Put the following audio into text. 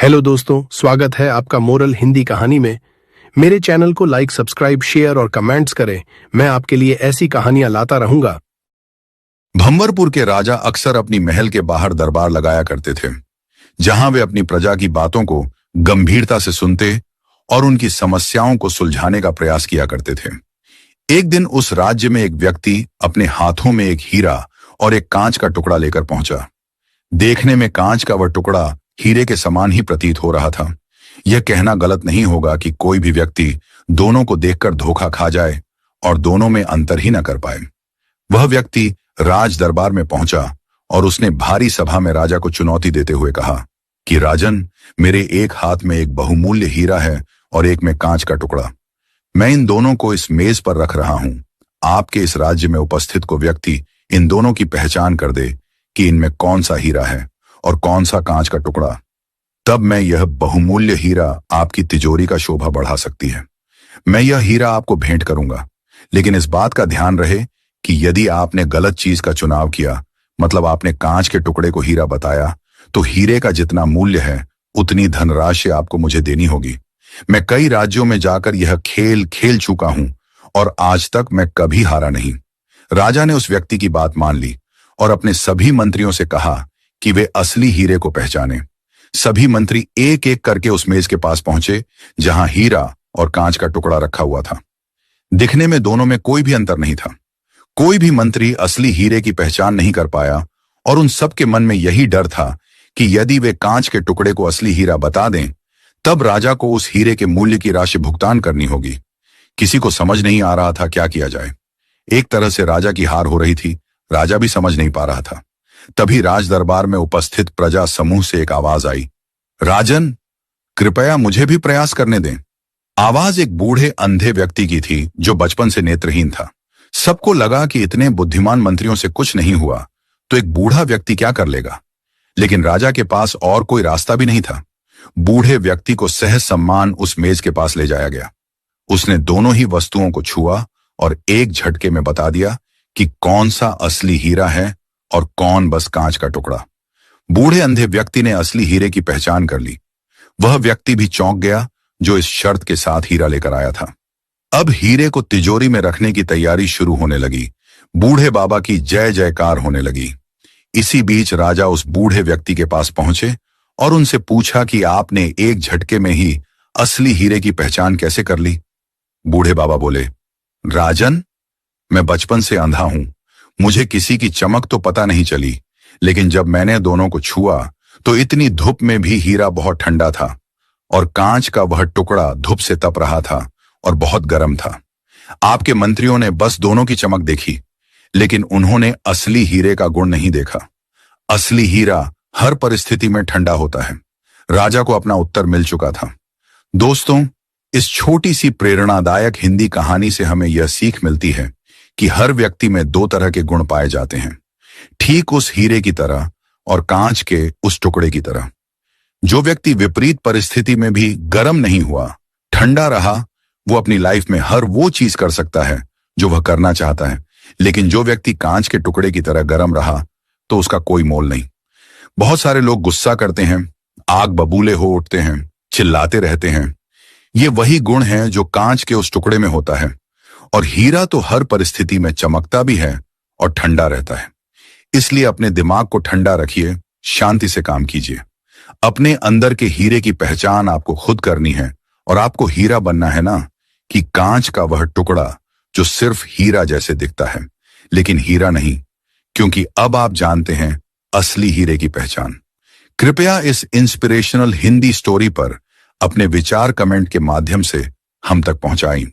Hello दोस्तों, स्वागत है आपका मोरल हिंदी कहानी में। मेरे चैनल को लाइक, सब्सक्राइब, शेयर और कमेंट्स करें। मैं आपके लिए ऐसी कहानियां लाता रहूंगा। भंवरपुर के राजा अक्सर अपनी महल के बाहर दरबार लगाया करते थे, जहां वे अपनी प्रजा की बातों को गंभीरता से सुनते और उनकी समस्याओं को सुलझाने का प्रयास किया करते थे। एक दिन उस राज्य में एक व्यक्ति अपने हाथों में एक हीरा और एक कांच का टुकड़ा लेकर पहुंचा। देखने में कांच का वह टुकड़ा हीरे के समान ही प्रतीत हो रहा था। यह कहना गलत नहीं होगा कि कोई भी व्यक्ति दोनों को देखकर धोखा खा जाए और दोनों में अंतर ही न कर पाए। वह व्यक्ति राज दरबार में पहुंचा और उसने भारी सभा में राजा को चुनौती देते हुए कहा कि राजन, मेरे एक हाथ में एक बहुमूल्य हीरा है और एक में कांच का टुकड़ा। मैं इन दोनों को इस मेज पर रख रहा हूं। आपके इस राज्य में उपस्थित को व्यक्ति इन दोनों की पहचान कर दे कि इनमें कौन सा हीरा है और कौन सा कांच का टुकड़ा, तब मैं यह बहुमूल्य हीरा आपकी तिजोरी का शोभा बढ़ा सकती है। मैं यह हीरा आपको भेंट करूंगा, लेकिन इस बात का ध्यान रहे कि यदि आपने गलत चीज का चुनाव किया, मतलब आपने कांच के टुकड़े को हीरा बताया, तो हीरे का जितना मूल्य है उतनी धनराशि आपको मुझे देनी होगी। मैं कई राज्यों में जाकर यह खेल खेल चुका हूं और आज तक मैं कभी हारा नहीं। राजा ने उस व्यक्ति की बात मान ली और अपने सभी मंत्रियों से कहा कि वे असली हीरे को पहचाने। सभी मंत्री एक एक करके उस मेज के पास पहुंचे जहां हीरा और कांच का टुकड़ा रखा हुआ था। दिखने में दोनों में कोई भी अंतर नहीं था। कोई भी मंत्री असली हीरे की पहचान नहीं कर पाया और उन सब के मन में यही डर था कि यदि वे कांच के टुकड़े को असली हीरा बता दें, तब राजा को उस हीरे के मूल्य की राशि भुगतान करनी होगी। किसी को समझ नहीं आ रहा था क्या किया जाए। एक तरह से राजा की हार हो रही थी, राजा भी समझ नहीं पा रहा था। तभी राज दरबार में उपस्थित प्रजा समूह से एक आवाज आई, राजन, कृपया मुझे भी प्रयास करने दें। आवाज एक बूढ़े अंधे व्यक्ति की थी जो बचपन से नेत्रहीन था। सबको लगा कि इतने बुद्धिमान मंत्रियों से कुछ नहीं हुआ तो एक बूढ़ा व्यक्ति क्या कर लेगा, लेकिन राजा के पास और कोई रास्ता भी नहीं था। बूढ़े व्यक्ति को सहज सम्मान उस मेज के पास ले जाया गया। उसने दोनों ही वस्तुओं को छुआ और एक झटके में बता दिया कि कौन सा असली हीरा है और कौन बस कांच का टुकड़ा। बूढ़े अंधे व्यक्ति ने असली हीरे की पहचान कर ली। वह व्यक्ति भी चौंक गया जो इस शर्त के साथ हीरा लेकर आया था। अब हीरे को तिजोरी में रखने की तैयारी शुरू होने लगी। बूढ़े बाबा की जय जयकार होने लगी। इसी बीच राजा उस बूढ़े व्यक्ति के पास पहुंचे और उनसे पूछा कि आपने एक झटके में ही असली हीरे की पहचान कैसे कर ली। बूढ़े बाबा बोले, राजन, मैं बचपन से अंधा हूं। मुझे किसी की चमक तो पता नहीं चली, लेकिन जब मैंने दोनों को छुआ तो इतनी धूप में भी हीरा बहुत ठंडा था और कांच का वह टुकड़ा धूप से तप रहा था और बहुत गर्म था। आपके मंत्रियों ने बस दोनों की चमक देखी, लेकिन उन्होंने असली हीरे का गुण नहीं देखा। असली हीरा हर परिस्थिति में ठंडा होता है। राजा को अपना उत्तर मिल चुका था। दोस्तों, इस छोटी सी प्रेरणादायक हिंदी कहानी से हमें यह सीख मिलती है कि हर व्यक्ति में दो तरह के गुण पाए जाते हैं, ठीक उस हीरे की तरह और कांच के उस टुकड़े की तरह। जो व्यक्ति विपरीत परिस्थिति में भी गर्म नहीं हुआ, ठंडा रहा, वो अपनी लाइफ में हर वो चीज कर सकता है जो वह करना चाहता है। लेकिन जो व्यक्ति कांच के टुकड़े की तरह गर्म रहा तो उसका कोई मोल नहीं। बहुत सारे लोग गुस्सा करते हैं, आग बबूले हो उठते हैं, चिल्लाते रहते हैं। ये वही गुण है जो कांच के उस टुकड़े में होता है। और हीरा तो हर परिस्थिति में चमकता भी है और ठंडा रहता है। इसलिए अपने दिमाग को ठंडा रखिए, शांति से काम कीजिए। अपने अंदर के हीरे की पहचान आपको खुद करनी है और आपको हीरा बनना है ना, कि कांच का वह टुकड़ा जो सिर्फ हीरा जैसे दिखता है लेकिन हीरा नहीं, क्योंकि अब आप जानते हैं असली हीरे की पहचान। कृपया इस इंस्पिरेशनल हिंदी स्टोरी पर अपने विचार कमेंट के माध्यम से हम तक पहुंचाएं।